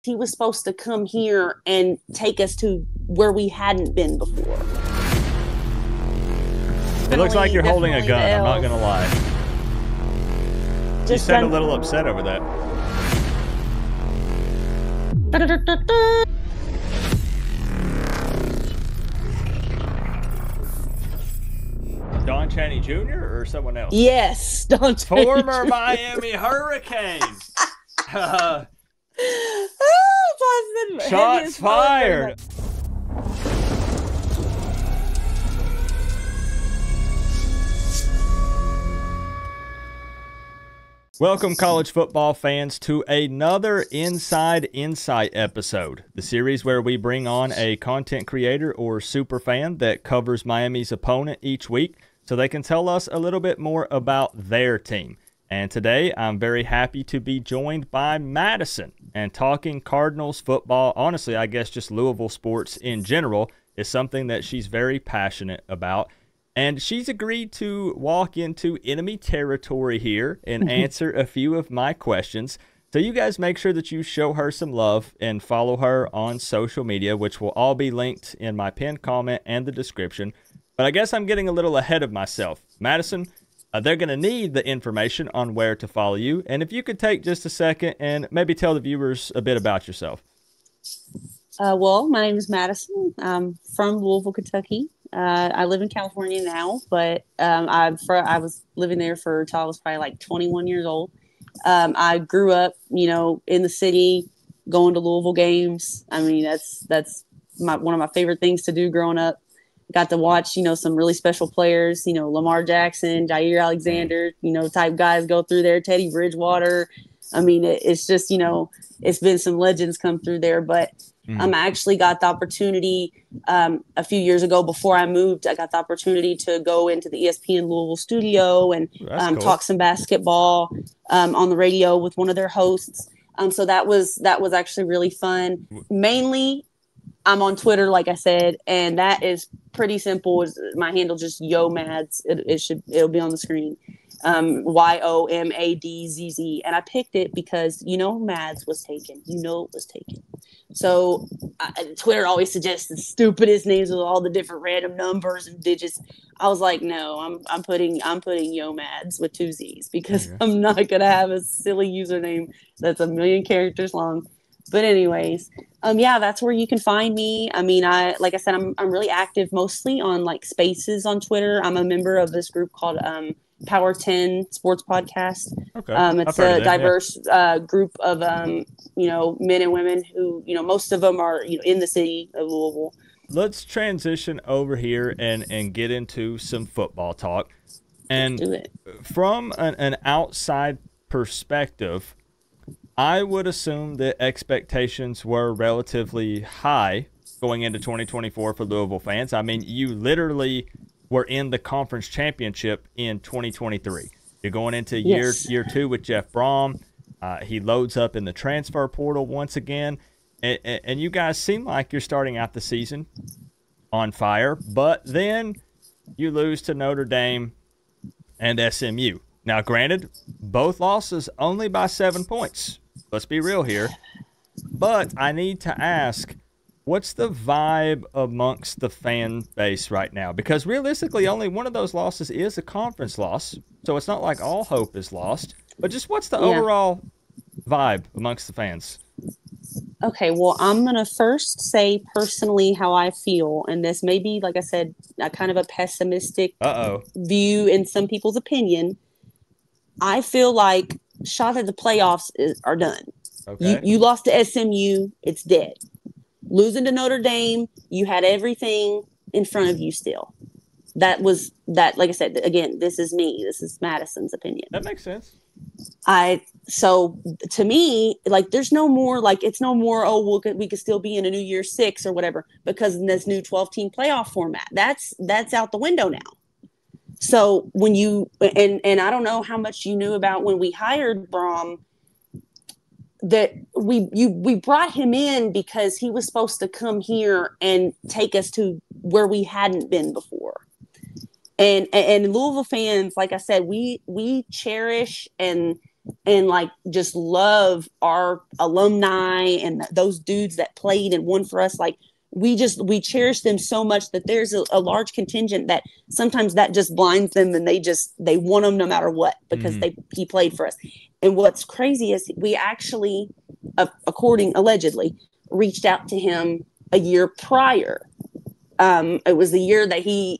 he was supposed to come here and take us to where we hadn't been before. It looks like you're holding a gun. I'm not going to lie. You sound a little upset over that. Don Chaney Jr. or someone else? Yes, Don Chaney Former Jr. Miami Hurricane. Shots fired. Welcome, college football fans, to another Inside Insight episode, the series where we bring on a content creator or super fan that covers Miami's opponent each week so they can tell us a little bit more about their team. And today, I'm very happy to be joined by Madison, and talking Cardinals football, honestly, I guess just Louisville sports in general, is something that she's very passionate about. And she's agreed to walk into enemy territory here and answer a few of my questions. So you guys make sure that you show her some love and follow her on social media, which will all be linked in my pinned comment and the description. But I guess I'm getting a little ahead of myself. Madison, they're going to need the information on where to follow you. And if you could take just a second and maybe tell the viewers a bit about yourself. Well, my name is Madison. I'm from Louisville, Kentucky. I live in California now, but I was living there until I was probably like 21 years old. I grew up, in the city, going to Louisville games. I mean, that's one of my favorite things to do growing up. Got to watch, some really special players, Lamar Jackson, Jair Alexander, type guys go through there, Teddy Bridgewater. I mean, it's just, it's been some legends come through there, but I actually got the opportunity a few years ago before I moved. I got the opportunity to go into the ESPN Louisville studio and cool. Talk some basketball on the radio with one of their hosts. So that was actually really fun. Mainly, I'm on Twitter, like I said, and that is pretty simple. My handle just Yo Mads. It'll be on the screen. YOMADZZ, and I picked it because Mads was taken. It was taken. So Twitter always suggests the stupidest names with all the different random numbers and digits. I was like, no, I'm putting Yo Mads with 2 Z's because I'm not gonna have a silly username that's 1 million characters long. But anyways, that's where you can find me. I mean, like I said, I'm really active mostly on like Spaces on Twitter. I'm a member of this group called Power 10 Sports Podcast. Okay. It's a diverse group of men and women who most of them are in the city of Louisville. Let's transition over here and get into some football talk. And let's do it. From an outside perspective, I would assume that expectations were relatively high going into 2024 for Louisville fans. I mean, you literally were in the conference championship in 2023. You're going into year 2 with Jeff Brom. He loads up in the transfer portal once again. And you guys seem like you're starting out the season on fire. But then you lose to Notre Dame and SMU. Now, granted, both losses only by 7 points. Let's be real here. But I need to ask, what's the vibe amongst the fan base right now? Because realistically, only one of those losses is a conference loss. So it's not like all hope is lost. But just what's the overall vibe amongst the fans? Okay, well, I'm going to first say personally how I feel. And this may be, like I said, kind of a pessimistic view in some people's opinion. I feel like shot at the playoffs are done. Okay. You lost to SMU, it's dead. Losing to Notre Dame, you had everything in front of you still. That, like I said, again, this is me. This is Madison's opinion. That makes sense. So to me, like, there's no more, like, it's no more, we could still be in a New Year's 6 or whatever, because in this new 12-team playoff format, that's out the window now. So when you, and I don't know how much you knew about when we hired Brom, that we brought him in because he was supposed to come here and take us to where we hadn't been before. And Louisville fans, like I said, we cherish and and like just love our alumni and those dudes that played and won for us. Like we cherish them so much that there's a large contingent that sometimes that just blinds them, and they want him no matter what, because he played for us. And what's crazy is we actually, allegedly, reached out to him a year prior. It was the year that he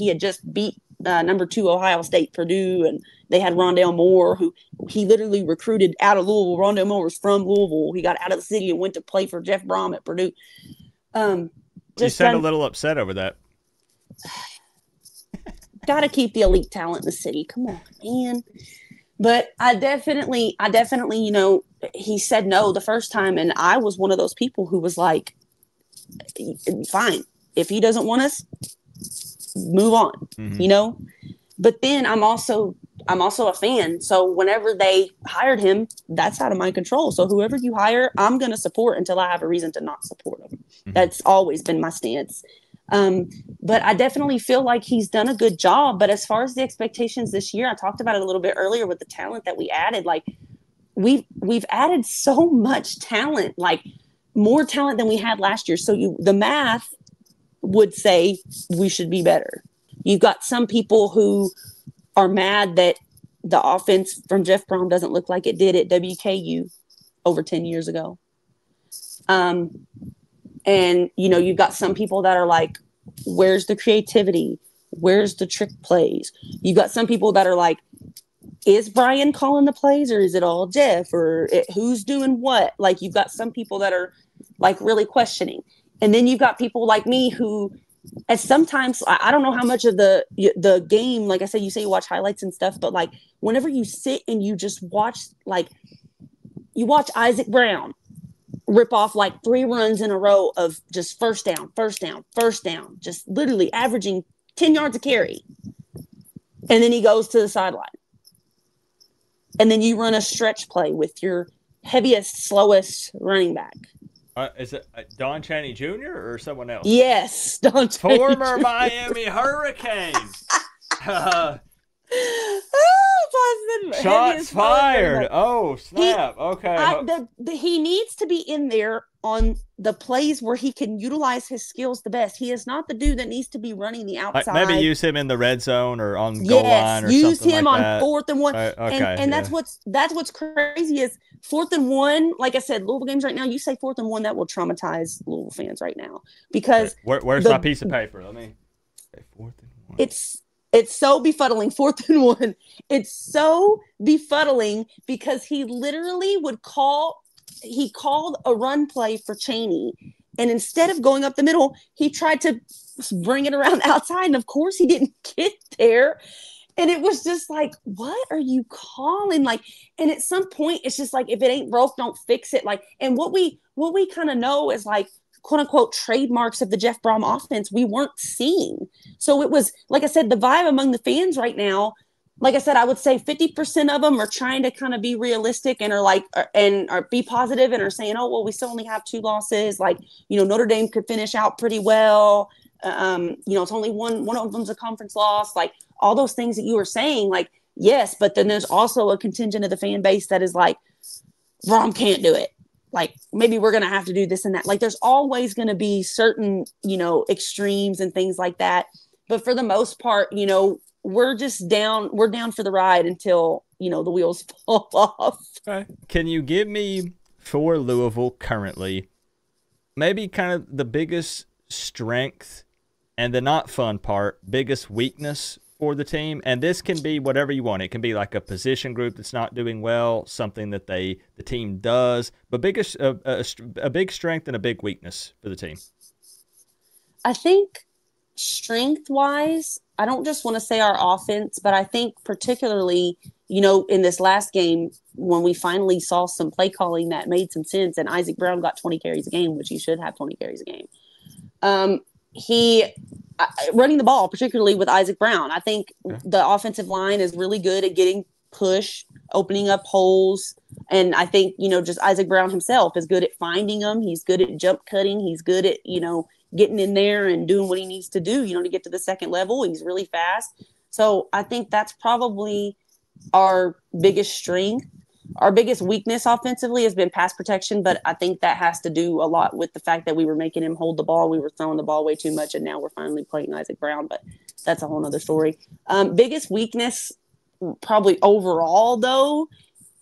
had just beat number 2 Ohio State, Purdue, and they had Rondale Moore, who he literally recruited out of Louisville. Rondale Moore was from Louisville. He got out of the city and went to play for Jeff Brom at Purdue. You sound a little upset over that. Got to keep the elite talent in the city. Come on, man. But I definitely, he said no the first time, and I was one of those people who was like, fine, if he doesn't want us, move on, But then I'm also a fan. So whenever they hired him, that's out of my control. So whoever you hire, I'm going to support until I have a reason to not support him. That's always been my stance. But I definitely feel like he's done a good job. But as far as the expectations this year, I talked about it a little bit earlier with the talent that we added. Like we've added so much talent, like more talent than we had last year. So the math would say we should be better. You've got some people who are mad that the offense from Jeff Brom doesn't look like it did at WKU over 10 years ago. And, you've got some people that are like, where's the creativity? Where's the trick plays? You've got some people that are like, is Brian calling the plays, or is it all Jeff, or who's doing what? Like, you've got some people that are like really questioning. And then you've got people like me who, as sometimes, I don't know how much of the game, like I said, you say you watch highlights and stuff, but like whenever you sit and you just watch, like you watch Isaac Brown rip off like 3 runs in a row of just first down, just literally averaging 10 yards a carry. And then he goes to the sideline. And then you run a stretch play with your heaviest, slowest running back. Is it Don Chaney Jr. or someone else? Yes, Don Chaney Former Jr. Miami Hurricane. Shots fired. Oh, snap. Okay. He needs to be in there on the plays where he can utilize his skills the best. He is not the dude that needs to be running the outside. Like maybe use him in the red zone or on goal line or use something him like on that. 4th and 1. Okay, that's what's crazy is 4th and 1. Like I said, Louisville games right now, you say 4th and 1, that will traumatize Louisville fans right now, because where's my piece of paper? Let me say 4th and 1. It's so befuddling. 4th and 1. It's so befuddling because he literally called a run play for Chaney. And instead of going up the middle, he tried to bring it around the outside. And of course he didn't get there. And it was just like, what are you calling? Like, and at some point it's just like, if it ain't broke, don't fix it. Like, and what we kind of know is like, quote unquote trademarks of the Jeff Brom offense we weren't seeing. So it was, like I said, the vibe among the fans right now, like I said, I would say 50% of them are trying to kind of be realistic and are be positive and are saying, oh, well, we still only have 2 losses. Like, Notre Dame could finish out pretty well. It's only one of them's a conference loss. Like all those things that you were saying, like, yes, but then there's also a contingent of the fan base that is like, Brom can't do it. Like, maybe we're going to have to do this and that. Like, there's always going to be certain, extremes and things like that. But for the most part, we're just down. We're down for the ride until, the wheels fall off. Okay. Can you give me, for Louisville currently, maybe kind of the biggest strength and the not fun part, biggest weakness for the team? And this can be whatever you want. It can be like a position group that's not doing well, something that the team does, but a big strength and a big weakness for the team. I think strength-wise, I don't just want to say our offense, but I think particularly, in this last game when we finally saw some play calling that made some sense, and Isaac Brown got 20 carries a game, which he should have 20 carries a game. He running the ball, particularly with Isaac Brown. I think the offensive line is really good at getting push, opening up holes. And I think, just Isaac Brown himself is good at finding them. He's good at jump cutting. He's good at, getting in there and doing what he needs to do, to get to the second level. He's really fast. So I think that's probably our biggest strength. weakness offensively has been pass protection, but I think that has to do a lot with the fact that we were making him hold the ball. We were throwing the ball way too much, and now we're finally playing Isaac Brown, but that's a whole nother story. Biggest weakness probably overall, though,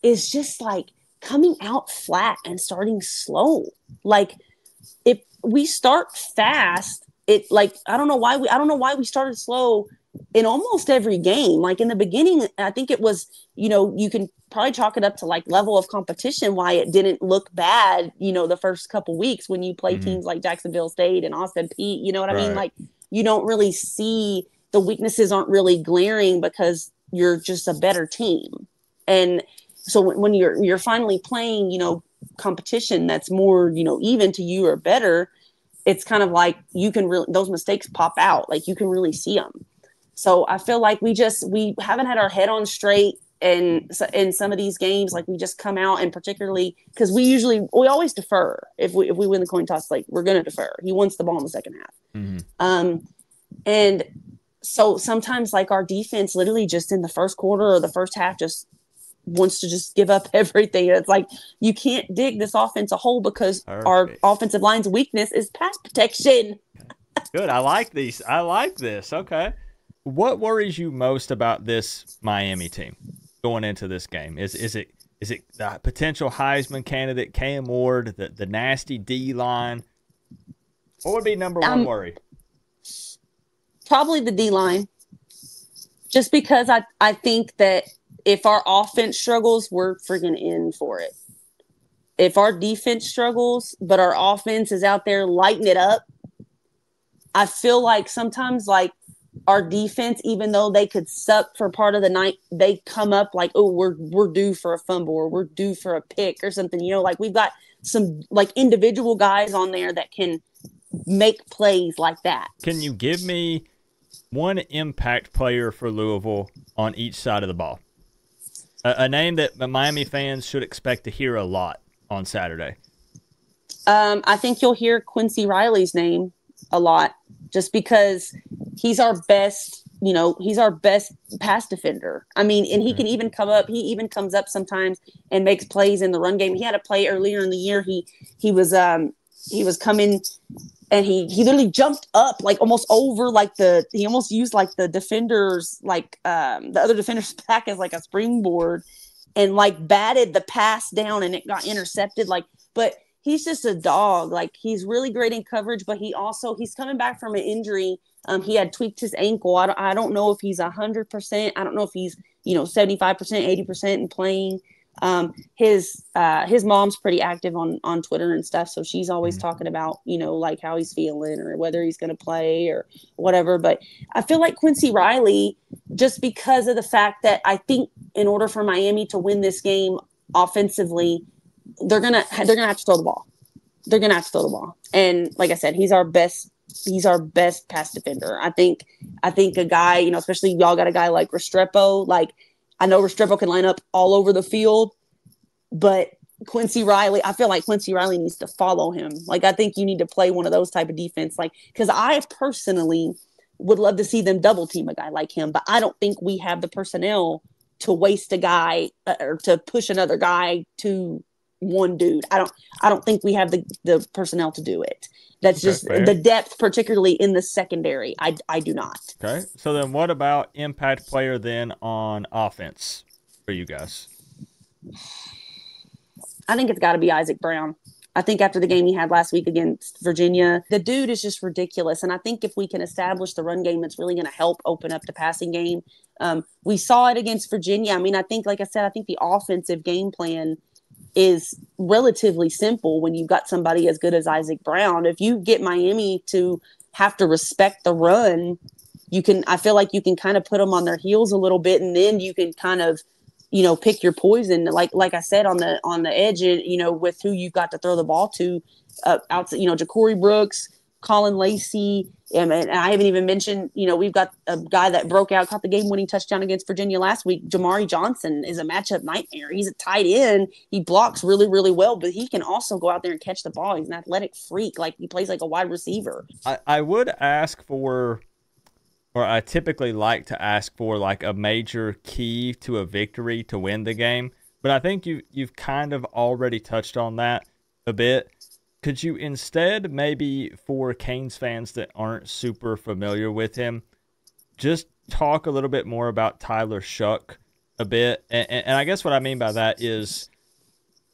is just like coming out flat and starting slow. Like, if we start fast, it like I don't know why we started slow in almost every game. Like in the beginning, I think it was, you can probably chalk it up to like level of competition, why it didn't look bad, the first couple weeks when you play teams like Jacksonville State and Austin Peay. You know what I mean? Like, you don't really see the weaknesses aren't really glaring because you're just a better team. And so when you're finally playing, competition that's more, even to you or better, it's kind of like you can really, those mistakes pop out. Like you can really see them. So I feel like we haven't had our head on straight in some of these games. Like we just come out, and particularly because we always defer. If we win the coin toss, like we're going to defer. He wants the ball in the second half. And so sometimes like our defense literally just in the first quarter or the first half just wants to just give up everything. It's like you can't dig this offense a hole because our offensive line's weakness is pass protection. Good. I like these. I like this. Okay. What worries you most about this Miami team going into this game? Is it the potential Heisman candidate Cam Ward, the nasty D line? What would be number one worry? Probably the D line. Just because I think that if our offense struggles, we're freaking in for it. If our defense struggles, but our offense is out there lighting it up, I feel like sometimes like our defense, even though they could suck for part of the night, they come up like, oh, we're due for a fumble or we're due for a pick or something. Like we've got some like individual guys on there that can make plays like that. Can you give me one impact player for Louisville on each side of the ball? A name that Miami fans should expect to hear a lot on Saturday. I think you'll hear Quincy Riley's name a lot just because he's our best, he's our best pass defender. I mean, and he can even comes up sometimes and makes plays in the run game. He had a play earlier in the year. He was coming and he literally jumped up like almost over like he almost used like the defender's like the other defender's back as like a springboard and like batted the pass down and it got intercepted. Like, but he's just a dog. Like he's really great in coverage, but he's coming back from an injury. He had tweaked his ankle. I don't know if he's 100%. I don't know if he's 75%, 80% in playing. His mom's pretty active on Twitter and stuff, so she's always talking about like how he's feeling or whether he's going to play or whatever. But I feel like Quincy Riley, just because of the fact that I think in order for Miami to win this game offensively, they're gonna have to throw the ball. They're gonna have to throw the ball, and like I said, he's our best pass defender. I think a guy, especially y'all got a guy like Restrepo. Like I know Restrepo can line up all over the field, but Quincy Riley, I feel like Quincy Riley needs to follow him. Like I think you need to play one of those type of defense, like because I personally would love to see them double team a guy like him, but I don't think we have the personnel to waste a guy or to push another guy to one dude. I don't think we have the personnel to do it. That's just fair. The depth, particularly in the secondary. I do not. Okay. So then what about impact player then on offense for you guys? I think it's got to be Isaac Brown. I think after the game he had last week against Virginia, the dude is just ridiculous. And I think if we can establish the run game, it's really going to help open up the passing game. We saw it against Virginia. I mean, I think, like I said, I think the offensive game plan is relatively simple when you've got somebody as good as Isaac Brown. If you get Miami to have to respect the run, I feel like you can kind of put them on their heels a little bit, and then you can kind of, pick your poison. Like I said, on the edge, with who you've got to throw the ball to, outside, Ja'Cory Brooks, Colin Lacey, and I haven't even mentioned, we've got a guy that broke out, caught the game-winning touchdown against Virginia last week. Jamari Johnson is a matchup nightmare. He's a tight end. He blocks really, really well, but he can also go out there and catch the ball. He's an athletic freak. Like he plays like a wide receiver. I would ask for, or I typically like to ask for like a major key to a victory to win the game. but I think you've kind of already touched on that a bit. Could you instead, maybe for Canes fans that aren't super familiar with him, just talk a little bit more about Tyler Shuck a bit? And I guess what I mean by that is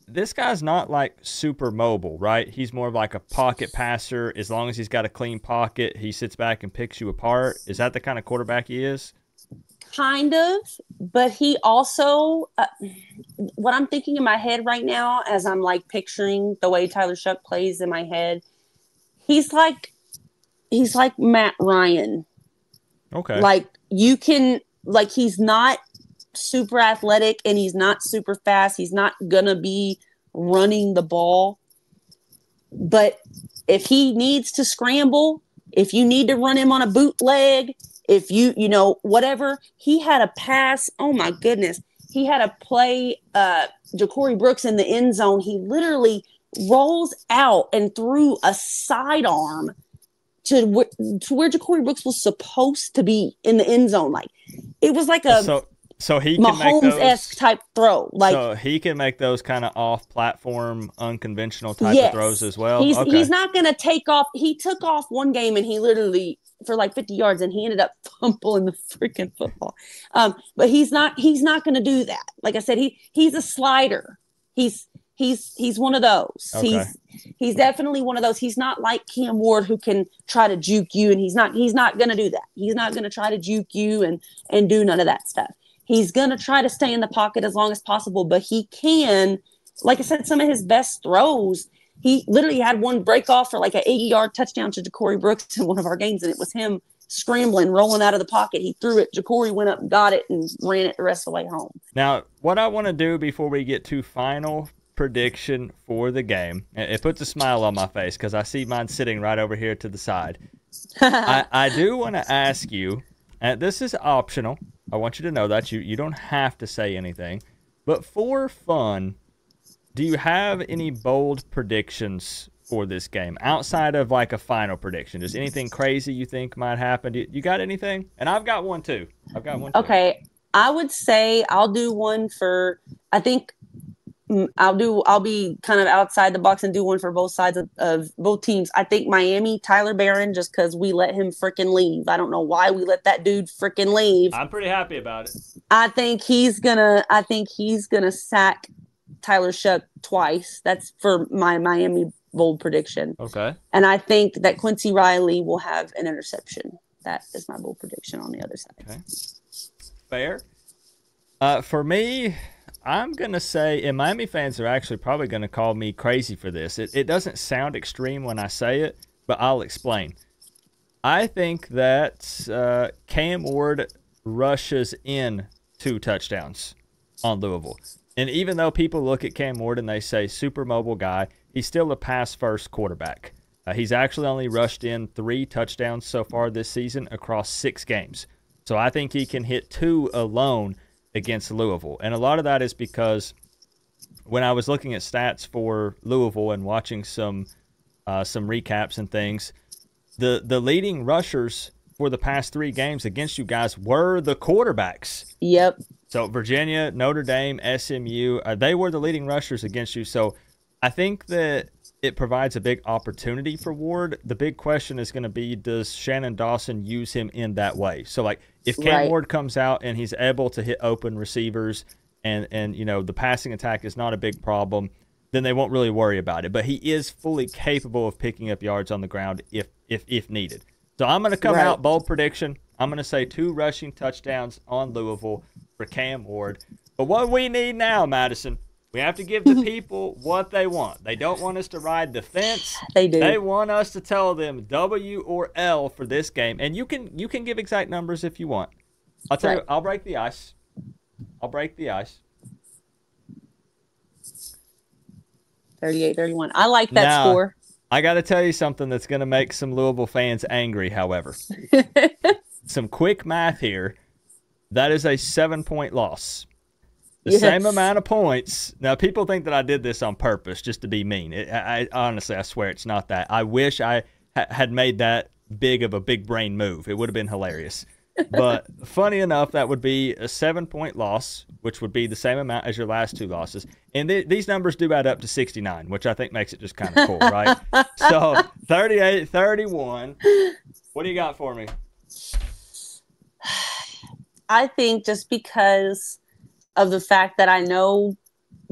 this guy's not like super mobile, right? He's more of like a pocket passer. As long as he's got a clean pocket, he sits back and picks you apart. Is that the kind of quarterback he is? Kind of, but he also, what I'm thinking in my head right now, as I'm like picturing the way Tyler Shuck plays in my head, he's like Matt Ryan. Okay. Like he's not super athletic and he's not super fast. He's not gonna be running the ball, but if he needs to scramble, if you need to run him on a bootleg, if you whatever, he had a pass. Oh my goodness. He had a play, Ja'Cory Brooks in the end zone. He literally rolls out and threw a sidearm to where Ja'Cory Brooks was supposed to be in the end zone. Like it was like a so he can Mahomes-esque type throw. Like, so he can make those kind of off-platform, unconventional type of throws as well. He's not going to take off. He took off one game and he literally for like 50 yards and he ended up fumbling the freaking football. But he's not going to do that. Like I said, he's a slider. He's one of those. Okay. He's definitely one of those. He's not like Cam Ward who can try to juke you, and he's not going to do that. He's not going to try to juke you and do none of that stuff. He's going to try to stay in the pocket as long as possible, but he can, like I said, some of his best throws, he literally had one break off for like an 80-yard touchdown to Ja'Cory Brooks in one of our games, and it was him scrambling, rolling out of the pocket. He threw it. Ja'Cory went up and got it and ran it the rest of the way home. Now, what I want to do before we get to final prediction for the game, it puts a smile on my face because I see mine sitting right over here to the side. I do want to ask you, and this is optional. I want you to know that you don't have to say anything, but for fun, do you have any bold predictions for this game outside of like a final prediction? Is anything crazy you think might happen? You got anything? And I've got one too. Okay, I would say I'll do one for. I think I'll be kind of outside the box and do one for both sides of both teams. I think Miami, Tyler Barron, just because we let him freaking leave. I don't know why we let that dude freaking leave. I'm pretty happy about it. I think he's gonna sack Tyler Shuck twice. That's for my Miami bold prediction. Okay. And I think that Quincy Riley will have an interception. That is my bold prediction on the other side. Okay. Fair. For me, I'm going to say, and Miami fans are actually probably going to call me crazy for this. It doesn't sound extreme when I say it, but I'll explain. I think that Cam Ward rushes in 2 touchdowns on Louisville. And even though people look at Cam Ward and they say super mobile guy, he's still a pass-first quarterback. He's actually only rushed in 3 touchdowns so far this season across 6 games. So I think he can hit 2 alone against Louisville. And a lot of that is because when I was looking at stats for Louisville and watching some recaps and things, the leading rushers for the past 3 games against you guys were the quarterbacks. Yep. So Virginia, Notre Dame, SMU, they were the leading rushers against you. So I think that it provides a big opportunity for Ward. The big question is going to be, does Shannon Dawson use him in that way? So, like, if Cam Ward comes out and he's able to hit open receivers and you know, the passing attack is not a big problem, then they won't really worry about it. But he is fully capable of picking up yards on the ground if needed. So I'm going to come out, bold prediction. I'm going to say 2 rushing touchdowns on Louisville for Cam Ward. But what we need now, Madison, we have to give the people what they want. They don't want us to ride the fence. They do. They want us to tell them W or L for this game. And you can give exact numbers if you want. I'll tell you, I'll break the ice. 38-31. I like that score. I got to tell you something that's going to make some Louisville fans angry, however. Some quick math here. That is a 7-point loss. The same amount of points. Now, people think that I did this on purpose just to be mean. I honestly, I swear it's not that. I wish I had made that big of a big brain move. It would have been hilarious. But funny enough, that would be a 7-point loss, which would be the same amount as your last 2 losses. And these numbers do add up to 69, which I think makes it just kind of cool, right? So 38-31. What do you got for me? I think just because of the fact that I know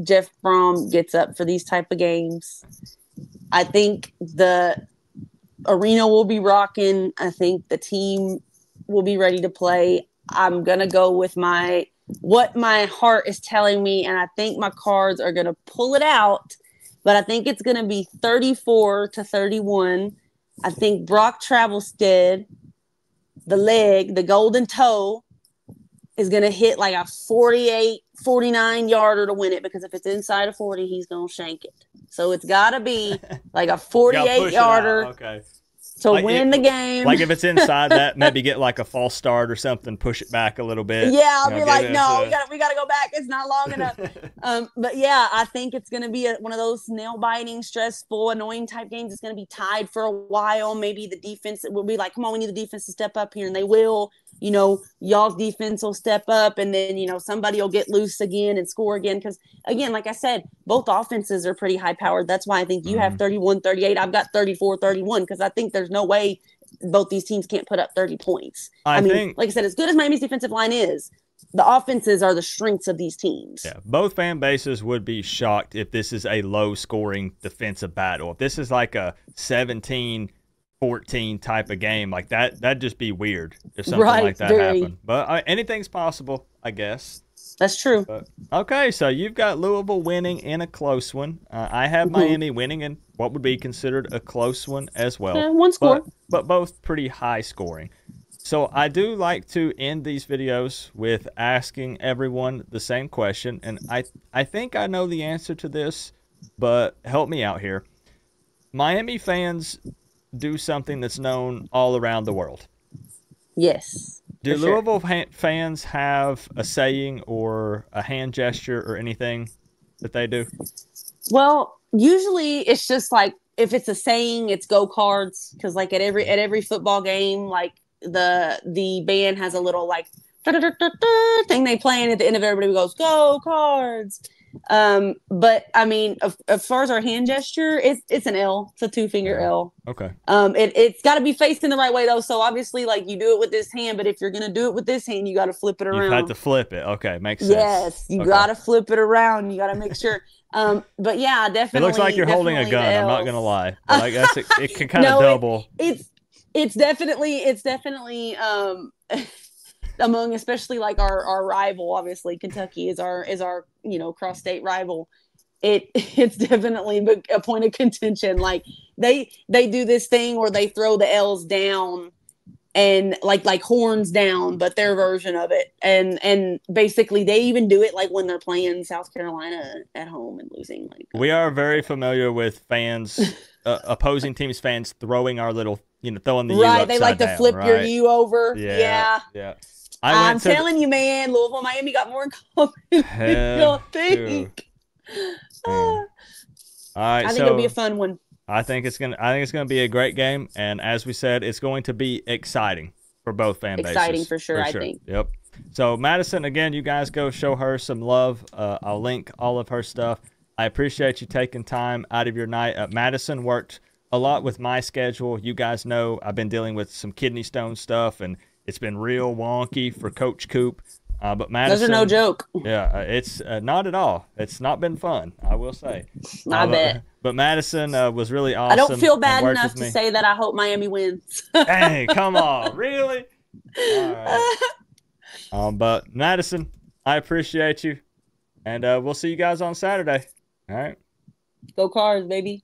Jeff Brom gets up for these type of games, I think the arena will be rocking. I think the team will be ready to play. I'm going to go with what my heart is telling me, and I think my cards are going to pull it out, but I think it's going to be 34-31. I think Brock Travelstead, the golden toe, is going to hit like a 48, 49 yarder to win it, because if it's inside of 40, he's going to shank it. So it's got to be like a 48 yarder to win the game. Like if it's inside that, maybe get like a false start or something, push it back a little bit. Yeah, I'll be like, no, we got to go back. It's not long enough. But yeah, I think it's going to be one of those nail-biting, stressful, annoying type games. It's going to be tied for a while. Maybe the defense will be like, come on, we need the defense to step up here, and they will. You know, y'all's defense will step up, and then, you know, somebody will get loose again and score again. Because, again, like I said, both offenses are pretty high-powered. That's why I think you have 31-38. I've got 34-31, because I think there's no way both these teams can't put up 30 points. I mean, like I said, as good as Miami's defensive line is, the offenses are the strengths of these teams. Yeah, both fan bases would be shocked if this is a low-scoring defensive battle. If this is like a 17-14 type of game, like that'd just be weird if something like that happened. But anything's possible, I guess. That's true. But, okay, so you've got Louisville winning in a close one. I have Miami winning in what would be considered a close one as well. Yeah, one score. But both pretty high scoring. So I do like to end these videos with asking everyone the same question. And I think I know the answer to this, but help me out here. Miami fans do something that's known all around the world. Yes. Do Louisville fans have a saying or a hand gesture or anything that they do? Well, usually it's just like, if it's a saying, it's go Cards, because like at every football game, like the band has a little like thing they play, and at the end of everybody goes go Cards. But I mean, as far as our hand gesture, it's an L. It's a 2-finger L. Okay. It's got to be facing the right way though. So obviously, like, you do it with this hand, but if you're gonna do it with this hand, you got to flip it around. You have to flip it. Okay, makes sense. Yes, you got to flip it around. You got to make sure. But yeah, definitely. It looks like you're holding a gun. I'm not gonna lie. But I guess it can kind of double. It's definitely among, especially like our rival, obviously Kentucky is our cross state rival. It's definitely a point of contention. Like they do this thing where they throw the L's down and like horns down, but their version of it. And basically they even do it like when they're playing South Carolina at home and losing. Like we are very familiar with fans, opposing teams fans throwing our little, throwing the U upside they like down, to flip your U over. Yeah. I'm telling you, man, Louisville, Miami got more in common than you don't think. All right, I think it'll be a fun one. I think it's gonna be a great game, and as we said, it's going to be exciting for both fan bases. Exciting for sure. I think. Yep. So Madison, again, you guys go show her some love. I'll link all of her stuff. I appreciate you taking time out of your night. Madison worked a lot with my schedule. You guys know I've been dealing with some kidney stone stuff, and it's been real wonky for Coach Coop. But Madison, those are no joke. Yeah, it's not at all. It's not been fun, I will say. I bet. But Madison was really awesome. I don't feel bad enough to say that I hope Miami wins. Dang, come on. Really? All right. But Madison, I appreciate you. And we'll see you guys on Saturday. All right. Go Cards, baby.